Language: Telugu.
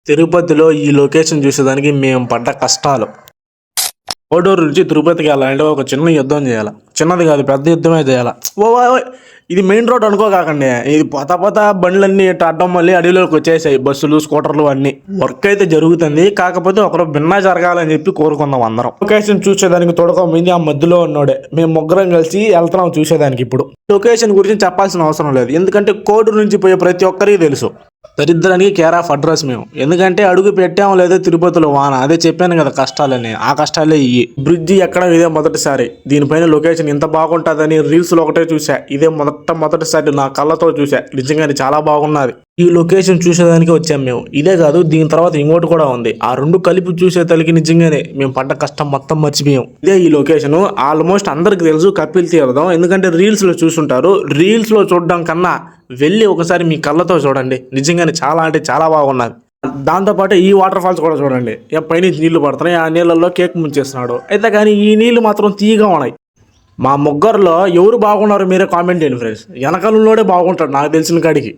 తిరుపతిలో ఈ లొకేషన్ చూసేదానికి మేము పడ్డ కష్టాలు. కోడూరు నుంచి తిరుపతికి వెళ్ళాలంటే ఒక చిన్న యుద్ధం చేయాలి. చిన్నది కాదు, పెద్ద యుద్ధమే చేయాలి. ఓ ఇది మెయిన్ రోడ్ అనుకోకండి, ఇది పోత బండ్లన్నీ ఇట్లా అడ్డం మళ్ళీ అడవిలోకి వచ్చేసాయి, బస్సులు స్కూటర్లు అన్ని. వర్క్ అయితే జరుగుతుంది, కాకపోతే ఒకరు భిన్నా జరగాలని చెప్పి కోరుకుందాం అందరం. లొకేషన్ చూసేదానికి తొడకమైంది ఆ మధ్యలో ఉన్నాడే. మేము ముగ్గురం కలిసి వెళ్తున్నాం చూసేదానికి. ఇప్పుడు లొకేషన్ గురించి చెప్పాల్సిన అవసరం లేదు, ఎందుకంటే కోడూరు నుంచి పోయే ప్రతి ఒక్కరికి తెలుసు. దరిద్రానికి కేర్ ఆఫ్ అడ్రస్ మేము. ఎందుకంటే అడుగు పెట్టాము లేదా తిరుపతిలో వాన, అదే చెప్పాను కదా కష్టాలని, ఆ కష్టాలే ఇవి. బ్రిడ్జి ఎక్కడం ఇదే మొదటిసారి. దీనిపైన లొకేషన్ ఇంత బాగుంటుందని రీల్స్ లో ఒకటే చూసా, ఇదే మొదటిసారి నా కళ్ళతో చూసా. నిజంగానే చాలా బాగున్నది. ఈ లొకేషన్ చూసేదానికి వచ్చాం మేము. ఇదే కాదు, దీని తర్వాత ఇంకోటి కూడా ఉంది. ఆ రెండు కలిపి చూసే తలకి నిజంగానే మేము పడ్డ కష్టం మొత్తం మర్చిపోయాం. ఇదే ఈ లొకేషన్. ఆల్మోస్ట్ అందరికి తెలుసు, కపిల్ తీర్థం. ఎందుకంటే రీల్స్ లో చూసుంటారు. రీల్స్ లో చూడడం కన్నా వెళ్ళి ఒకసారి మీ కళ్ళతో చూడండి, నిజంగానే చాలా అంటే చాలా బాగున్నది. దాంతోపాటు ఈ వాటర్ ఫాల్స్ కూడా చూడండి. పైనుంచి నీళ్లు పడుతున్నాయి, ఆ నీళ్ళల్లో కేక్ ముంచేస్తున్నాడు. అయితే కానీ ఈ నీళ్లు మాత్రం తీయగా ఉన్నాయి. మా ముగ్గురులో ఎవరు బాగున్నారు మీరే కామెంట్ చేయండి ఫ్రెండ్స్. వెనకాలలోనే బాగుంటాడు నాకు తెలిసిన కాడికి.